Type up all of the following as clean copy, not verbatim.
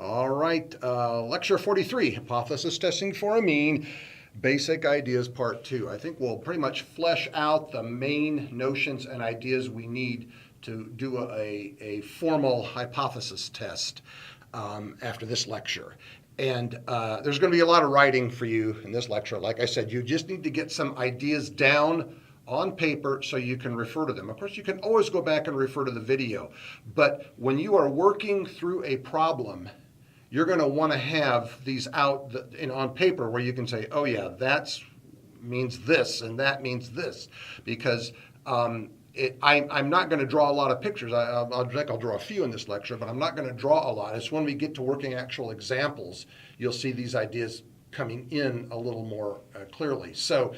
All right, lecture 43, hypothesis testing for a mean, basic ideas part 2. I think we'll pretty much flesh out the main notions and ideas we need to do a formal hypothesis test after this lecture. And there's going to be a lot of writing for you in this lecture. Like I said, you just need to get some ideas down on paper so you can refer to them. Of course, you can always go back and refer to the video. But when you are working through a problem, you're going to want to have these out on paper where you can say, oh yeah, that means this and that means this. Because I'm not going to draw a lot of pictures. I think I'll draw a few in this lecture, but I'm not going to draw a lot. It's when we get to working actual examples, you'll see these ideas coming in a little more clearly. So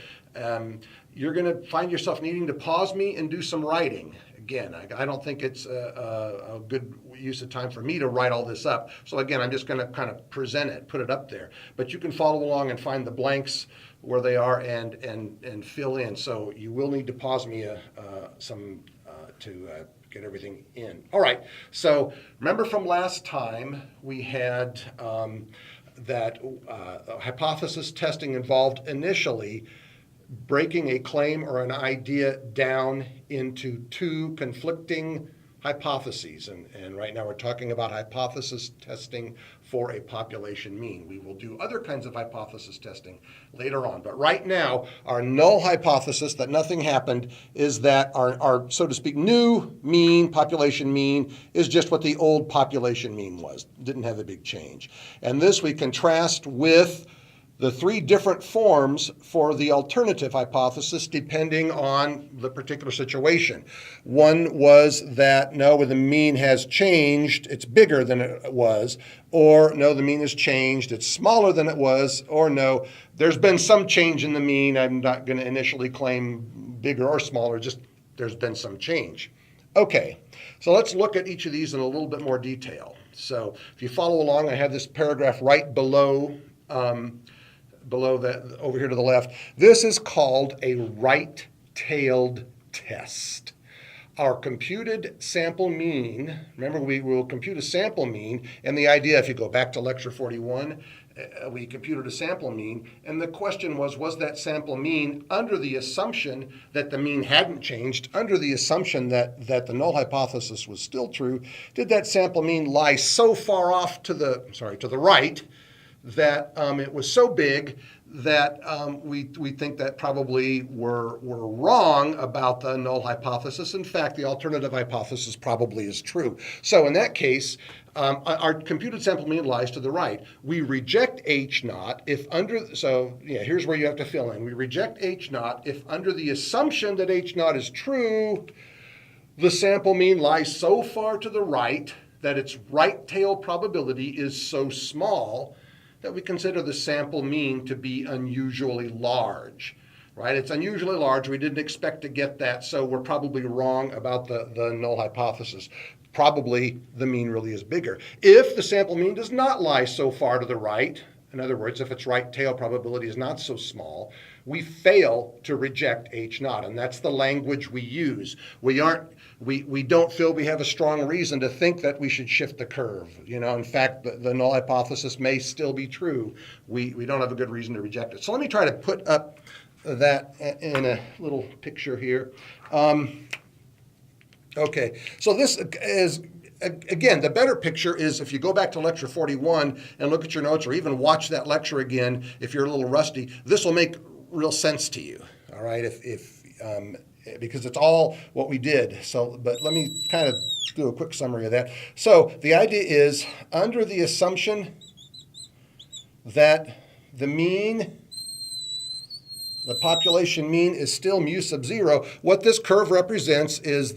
you're going to find yourself needing to pause me and do some writing. Again, I don't think it's a good use of time for me to write all this up. So again, I'm just going to kind of present it, put it up there. But you can follow along and find the blanks where they are and fill in. So you will need to pause me to get everything in. All right, so remember from last time we had that hypothesis testing involved initially breaking a claim or an idea down into two conflicting hypotheses. And right now we're talking about hypothesis testing for a population mean. We will do other kinds of hypothesis testing later on. But right now, our null hypothesis that nothing happened is that our so to speak, new mean, population mean, is just what the old population mean was. Didn't have a big change. And this we contrast with the three different forms for the alternative hypothesis depending on the particular situation. One was that no, the mean has changed, it's bigger than it was, or no, the mean has changed, it's smaller than it was, or no, there's been some change in the mean, I'm not going to initially claim bigger or smaller, just there's been some change. Okay, so let's look at each of these in a little bit more detail. So if you follow along, I have this paragraph right below that, over here to the left. This is called a right-tailed test. Our computed sample mean, remember we will compute a sample mean, and the idea, if you go back to lecture 41, we computed a sample mean, and the question was that sample mean under the assumption that the mean hadn't changed, under the assumption that the null hypothesis was still true, did that sample mean lie so far off to the right that it was so big that we think that probably we're wrong about the null hypothesis. In fact, the alternative hypothesis probably is true. So in that case, our computed sample mean lies to the right. We reject H naught if here's where you have to fill in. We reject H naught if under the assumption that H naught is true, the sample mean lies so far to the right that its right tail probability is so small that we consider the sample mean to be unusually large, right? It's unusually large. We didn't expect to get that, so we're probably wrong about the null hypothesis. Probably the mean really is bigger. If the sample mean does not lie so far to the right, in other words, if its right tail probability is not so small, we fail to reject H naught, and that's the language we use. We don't feel we have a strong reason to think that we should shift the curve. In fact, the null hypothesis may still be true. We don't have a good reason to reject it. So let me try to put up that in a little picture here. Okay, so this is, again, the better picture is if you go back to lecture 41 and look at your notes or even watch that lecture again, if you're a little rusty, this will make real sense to you, all right, because it's all what we did. So, but let me kind of do a quick summary of that. So the idea is under the assumption that the population mean is still mu sub 0, what this curve represents is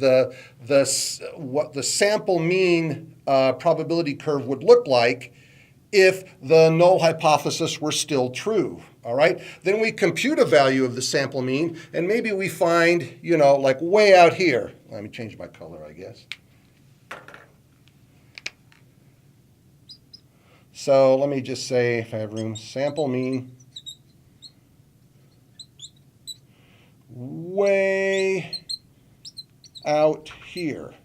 what the sample mean probability curve would look like if the null hypothesis were still true, all right? Then we compute a value of the sample mean, and maybe we find, like way out here. Let me change my color, I guess. So let me just say, if I have room, sample mean way out here.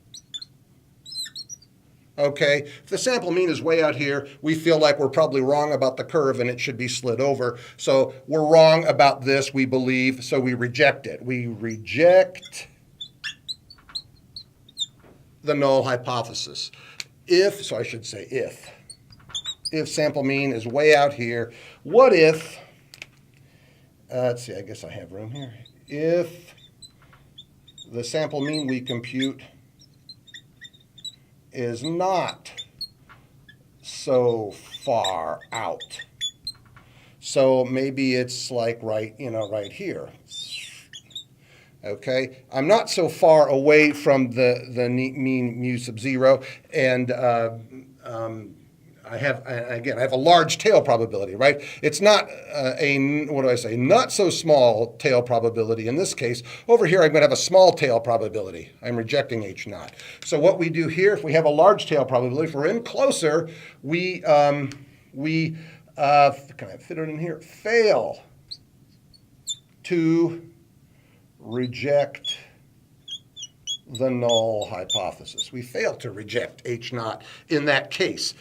Okay, if the sample mean is way out here, we feel like we're probably wrong about the curve and it should be slid over. So we're wrong about this, we believe, so we reject it. We reject the null hypothesis. If sample mean is way out here, what if, let's see, I guess I have room here. If the sample mean we compute is not so far out. So maybe it's like right here. Okay, I'm not so far away from the mean mu sub 0, and I have a large tail probability, right? It's not not so small tail probability in this case. Over here, I'm going to have a small tail probability. I'm rejecting H naught. So what we do here, if we have a large tail probability, if we're in closer, we can I fit it in here? Fail to reject the null hypothesis. We fail to reject H naught in that case.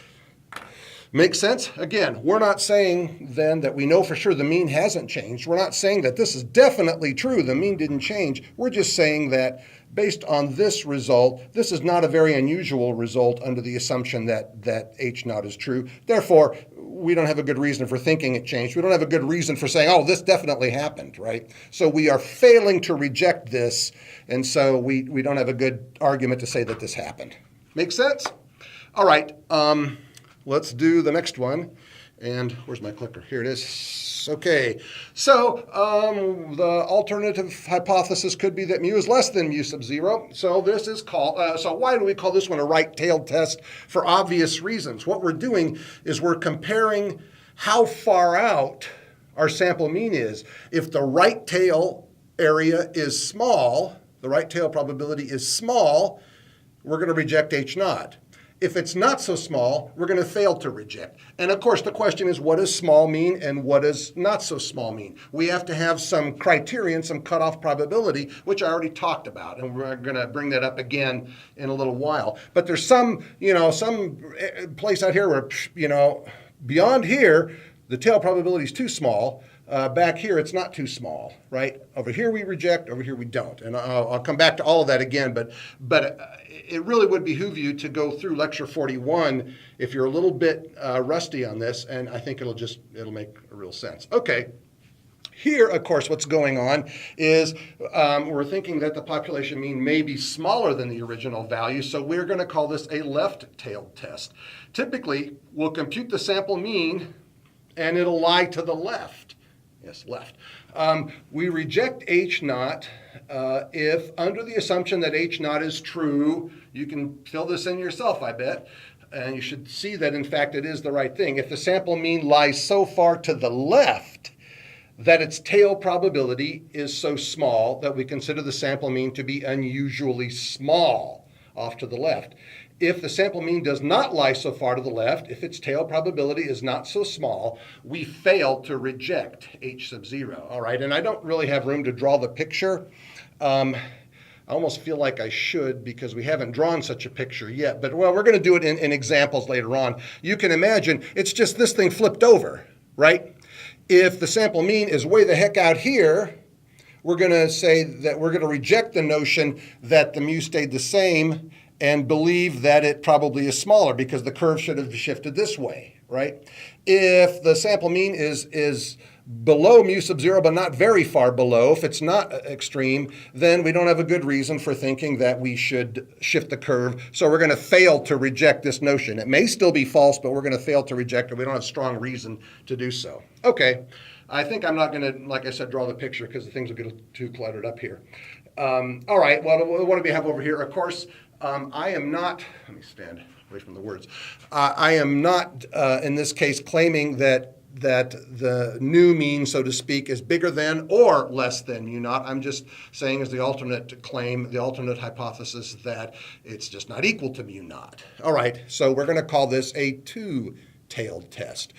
Makes sense? Again, we're not saying then that we know for sure the mean hasn't changed. We're not saying that this is definitely true, the mean didn't change. We're just saying that based on this result, this is not a very unusual result under the assumption that H naught is true. Therefore, we don't have a good reason for thinking it changed. We don't have a good reason for saying, oh, this definitely happened, right? So we are failing to reject this, and so we don't have a good argument to say that this happened. Make sense? All right. Let's do the next one. And where's my clicker? Here it is. Okay. So the alternative hypothesis could be that mu is less than mu sub 0. So this is called, so why do we call this one a right-tailed test? For obvious reasons. What we're doing is we're comparing how far out our sample mean is. If the right tail area is small, the right tail probability is small, we're going to reject H naught. If it's not so small, we're going to fail to reject. And of course, the question is, what does small mean and what does not so small mean? We have to have some criterion, some cutoff probability, which I already talked about, and we're going to bring that up again in a little while. But there's some place out here where, beyond here, the tail probability is too small. Back here, it's not too small, right? Over here we reject, over here we don't. And I'll come back to all of that again, but it really would behoove you to go through Lecture 41 if you're a little bit rusty on this, and I think it'll make real sense. Okay. Here, of course, what's going on is we're thinking that the population mean may be smaller than the original value, so we're going to call this a left-tailed test. Typically, we'll compute the sample mean, and it'll lie to the left. Yes, left. We reject H naught if, under the assumption that H naught is true, you can fill this in yourself, I bet, and you should see that, in fact, it is the right thing. If the sample mean lies so far to the left that its tail probability is so small that we consider the sample mean to be unusually small off to the left. If the sample mean does not lie so far to the left, if its tail probability is not so small, we fail to reject H sub 0. All right, and I don't really have room to draw the picture. I almost feel like I should because we haven't drawn such a picture yet. But, well, we're going to do it in examples later on. You can imagine it's just this thing flipped over, right? If the sample mean is way the heck out here, we're going to say that we're going to reject the notion that the mu stayed the same and believe that it probably is smaller because the curve should have shifted this way, right? If the sample mean is below mu sub 0 but not very far below, if it's not extreme, then we don't have a good reason for thinking that we should shift the curve. So we're going to fail to reject this notion. It may still be false, but we're going to fail to reject it. We don't have strong reason to do so. Okay, I think I'm not going to, like I said, draw the picture because the things will get too cluttered up here. All right, well, what do we have over here? Of course, I am not, let me stand away from the words. I am not, in this case, claiming that the new mean, so to speak, is bigger than or less than mu naught. I'm just saying as the alternate claim, the alternate hypothesis that it's just not equal to mu naught. All right, so we're going to call this a two-tailed test.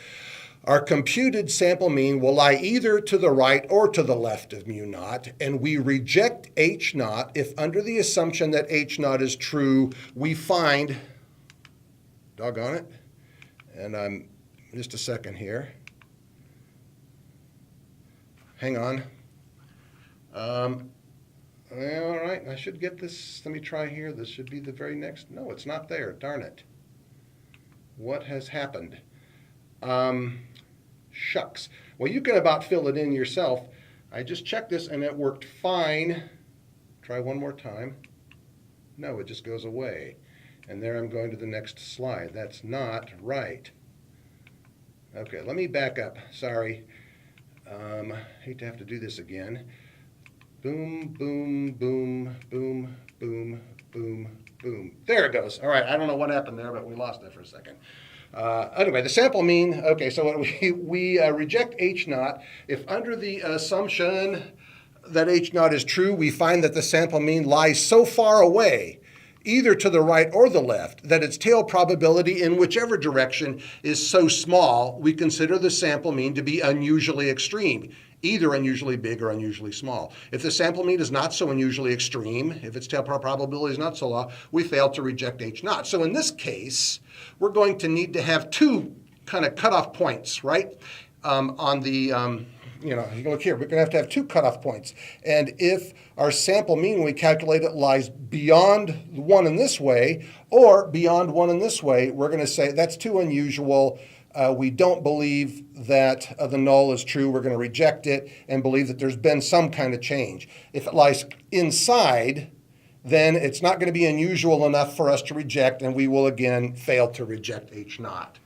Our computed sample mean will lie either to the right or to the left of mu naught, and we reject H naught if under the assumption that H naught is true, we find doggone it. And I'm just a second here. Hang on. All right, I should get this. Let me try here. This should be the very next. No, it's not there. Darn it. What has happened? Shucks. Well, you can about fill it in yourself. I just checked this and it worked fine. Try one more time. No, it just goes away. And there I'm going to the next slide. That's not right. Okay, let me back up. Sorry. Hate to have to do this again. Boom, boom, boom, boom, boom, boom, boom. There it goes. All right, I don't know what happened there, but we lost it for a second. Anyway, the sample mean, okay, so we reject H naught if under the assumption that H naught is true, we find that the sample mean lies so far away, either to the right or the left, that its tail probability in whichever direction is so small, we consider the sample mean to be unusually extreme, either unusually big or unusually small. If the sample mean is not so unusually extreme, if its tail probability is not so low, we fail to reject H naught. So in this case, we're going to need to have two kind of cutoff points, right? On the, you can look here, we're going to have two cutoff points. And if our sample mean, when we calculate it, lies beyond one in this way or beyond one in this way, we're going to say that's too unusual. We don't believe that the null is true. We're going to reject it and believe that there's been some kind of change. If it lies inside, then it's not going to be unusual enough for us to reject, and we will again fail to reject H naught.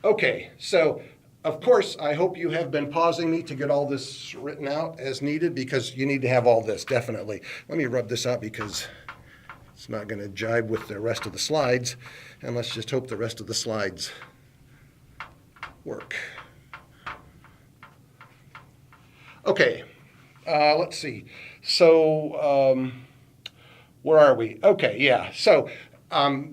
Okay, so of course, I hope you have been pausing me to get all this written out as needed, because you need to have all this, definitely. Let me rub this out because it's not going to jibe with the rest of the slides, and let's just hope the rest of the slides work. Okay, let's see. So where are we? Okay, yeah. So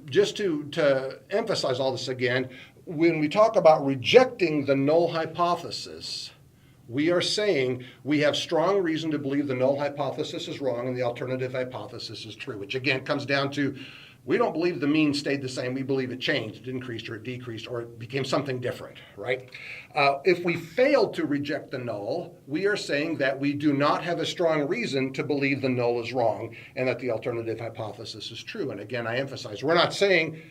just to emphasize all this again, when we talk about rejecting the null hypothesis, we are saying we have strong reason to believe the null hypothesis is wrong and the alternative hypothesis is true, which again comes down to we don't believe the mean stayed the same. We believe it changed, it increased or it decreased, or it became something different, right? If we fail to reject the null, we are saying that we do not have a strong reason to believe the null is wrong and that the alternative hypothesis is true. And again, I emphasize, we're not saying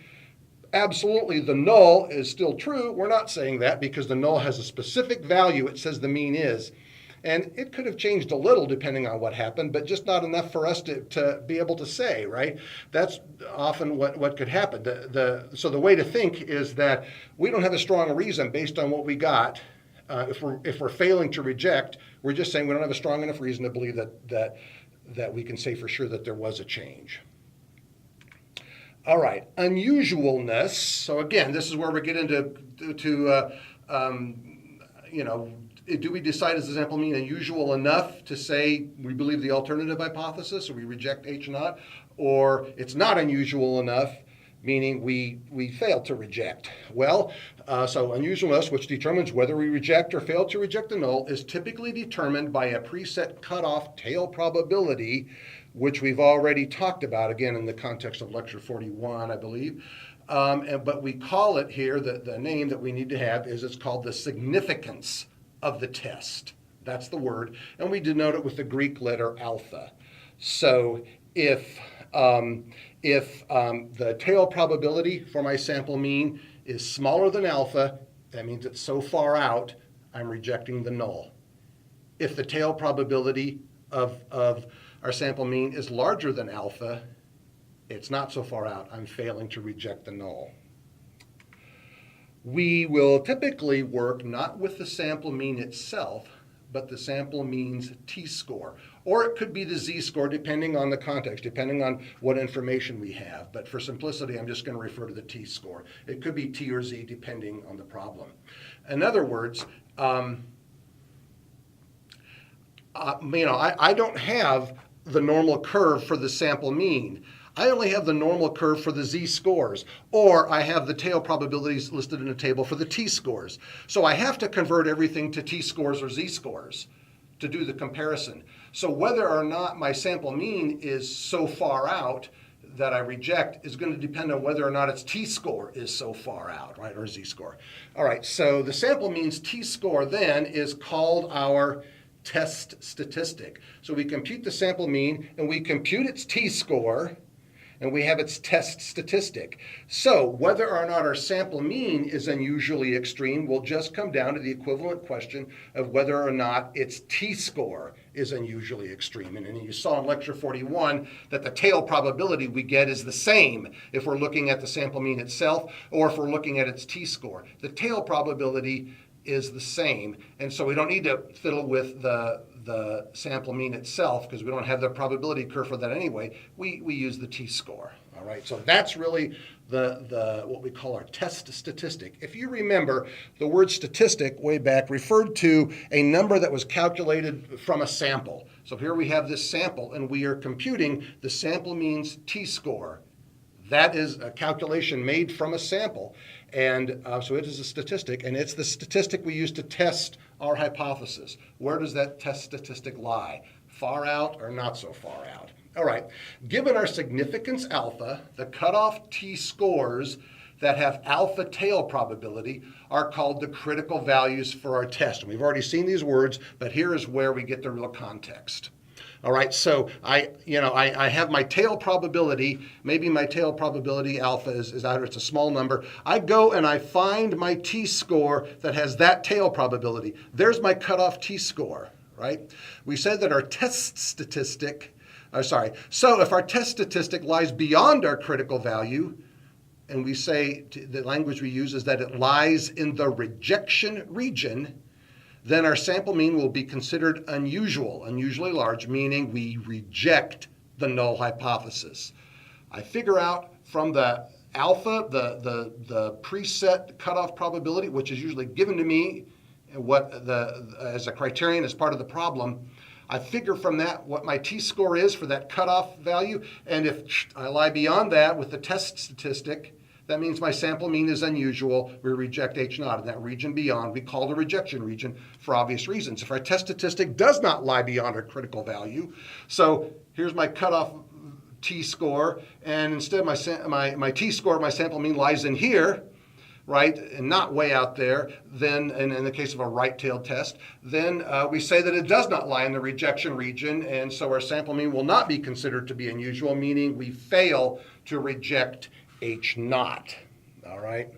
absolutely the null is still true. We're not saying that because the null has a specific value it says the mean is. And it could have changed a little depending on what happened, but just not enough for us to be able to say, right? That's often what could happen. So the way to think is that we don't have a strong reason based on what we got. If we're failing to reject, we're just saying we don't have a strong enough reason to believe that we can say for sure that there was a change. All right, unusualness. So again, this is where we get into do we decide as the sample mean unusual enough to say we believe the alternative hypothesis or we reject H naught, or it's not unusual enough, meaning we fail to reject? Well, so unusualness, which determines whether we reject or fail to reject the null, is typically determined by a preset cutoff tail probability, which we've already talked about, again, in the context of lecture 41, I believe. But we call it here, the name that we need to have is it's called the significance of the test. That's the word. And we denote it with the Greek letter alpha. So if the tail probability for my sample mean is smaller than alpha, that means it's so far out, I'm rejecting the null. If the tail probability of our sample mean is larger than alpha, it's not so far out, I'm failing to reject the null. We will typically work not with the sample mean itself, but the sample mean's t-score. Or it could be the z-score, depending on the context, depending on what information we have. But for simplicity, I'm just going to refer to the t-score. It could be t or z, depending on the problem. In other words, I don't have the normal curve for the sample mean. I only have the normal curve for the z-scores, or I have the tail probabilities listed in a table for the t-scores. So I have to convert everything to t-scores or z-scores to do the comparison. So whether or not my sample mean is so far out that I reject is going to depend on whether or not its t-score is so far out, right, or z-score. All right, so the sample mean's t-score then is called our test statistic. So we compute the sample mean and we compute its t-score and we have its test statistic. So whether or not our sample mean is unusually extreme will just come down to the equivalent question of whether or not its t-score is unusually extreme. And you saw in lecture 41 that the tail probability we get is the same if we're looking at the sample mean itself or if we're looking at its t-score. The tail probability is the same, and so we don't need to fiddle with the sample mean itself because we don't have the probability curve for that anyway. We use the t-score. All right, so that's really the what we call our test statistic. If you remember, the word statistic way back referred to a number that was calculated from a sample. So here we have this sample, and we are computing the sample mean's t-score. That is a calculation made from a sample, and so it is a statistic, and it's the statistic we use to test our hypothesis. Where does that test statistic lie? Far out or not so far out? All right, given our significance alpha, the cutoff t-scores that have alpha tail probability are called the critical values for our test. And we've already seen these words, but here is where we get the real context. All right, so I have my tail probability. Maybe my tail probability alpha is out, or it's a small number. I go and I find my t-score that has that tail probability. There's my cutoff t-score, right? We said that our test statistic, so if our test statistic lies beyond our critical value, and we say the language we use is that it lies in the rejection region, then our sample mean will be considered unusual, unusually large, meaning we reject the null hypothesis. I figure out from the alpha, the preset cutoff probability, which is usually given to me as a criterion as part of the problem. I figure from that what my t-score is for that cutoff value, and if I lie beyond that with the test statistic, that means my sample mean is unusual. We reject H naught. In that region beyond, we call the rejection region for obvious reasons. If our test statistic does not lie beyond our critical value, so here's my cutoff t-score, and instead my t-score, my sample mean lies in here, right, and not way out there, then, and in the case of a right-tailed test, then we say that it does not lie in the rejection region, and so our sample mean will not be considered to be unusual, meaning we fail to reject H naught, all right?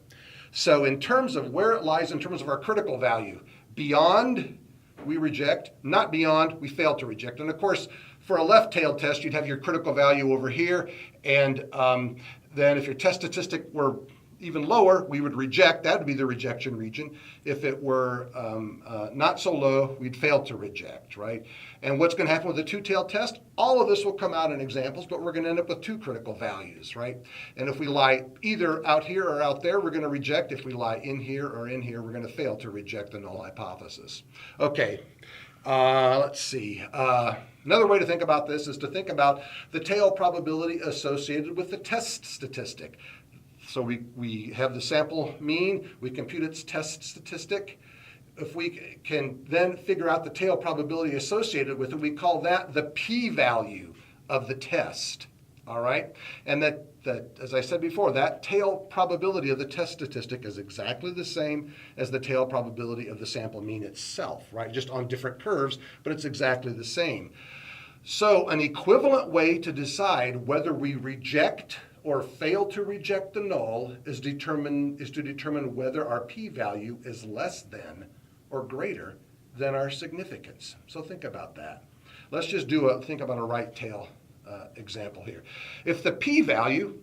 So in terms of where it lies in terms of our critical value, beyond we reject, not beyond we fail to reject. And of course, for a left-tailed test, you'd have your critical value over here, and then if your test statistic were even lower, we would reject. That would be the rejection region. If it were not so low, we'd fail to reject, right? And what's going to happen with a two-tailed test? All of this will come out in examples, but we're going to end up with two critical values, right? And if we lie either out here or out there, we're going to reject. If we lie in here or in here, we're going to fail to reject the null hypothesis. Okay, let's see. Another way to think about this is to think about the tail probability associated with the test statistic. So we have the sample mean, we compute its test statistic. If we can then figure out the tail probability associated with it, we call that the p-value of the test, all right? And that, as I said before, that tail probability of the test statistic is exactly the same as the tail probability of the sample mean itself, right? Just on different curves, but it's exactly the same. So an equivalent way to decide whether we reject or fail to reject the null is to determine whether our p-value is less than or greater than our significance. So think about that. Let's just think about a right tail example here. If the p-value,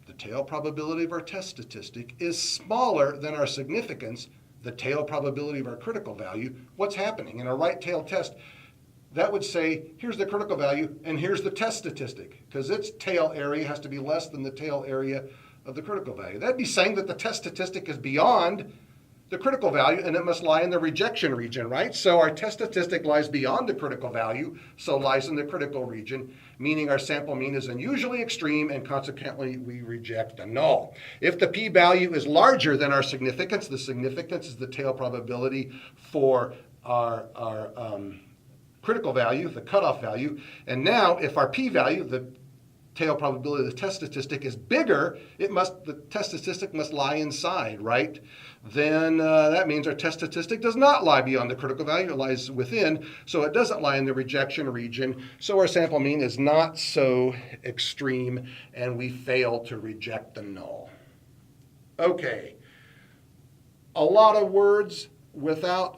the tail probability of our test statistic, is smaller than our significance, the tail probability of our critical value, what's happening? In a right tail test, that would say, here's the critical value, and here's the test statistic, because its tail area has to be less than the tail area of the critical value. That'd be saying that the test statistic is beyond the critical value, and it must lie in the rejection region, right? So our test statistic lies beyond the critical value, so lies in the critical region, meaning our sample mean is unusually extreme, and consequently, we reject the null. If the p-value is larger than our significance, the significance is the tail probability for our critical value, the cutoff value. And now if our p-value, the tail probability of the test statistic is bigger, the test statistic must lie inside, right? Then that means our test statistic does not lie beyond the critical value, it lies within, so it doesn't lie in the rejection region. So our sample mean is not so extreme, and we fail to reject the null. Okay, a lot of words without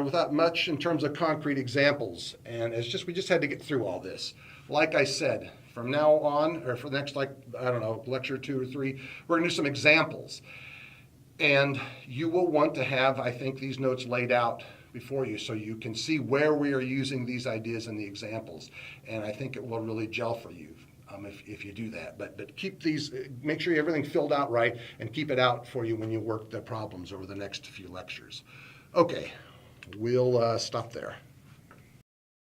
without much in terms of concrete examples, and we just had to get through all this. Like I said, from now on, or for the next, lecture 2 or 3, we're going to do some examples. And you will want to have, I think, these notes laid out before you so you can see where we are using these ideas in the examples. And I think it will really gel for you if you do that. But keep these, make sure everything's filled out right, and keep it out for you when you work the problems over the next few lectures. Okay, we'll stop there.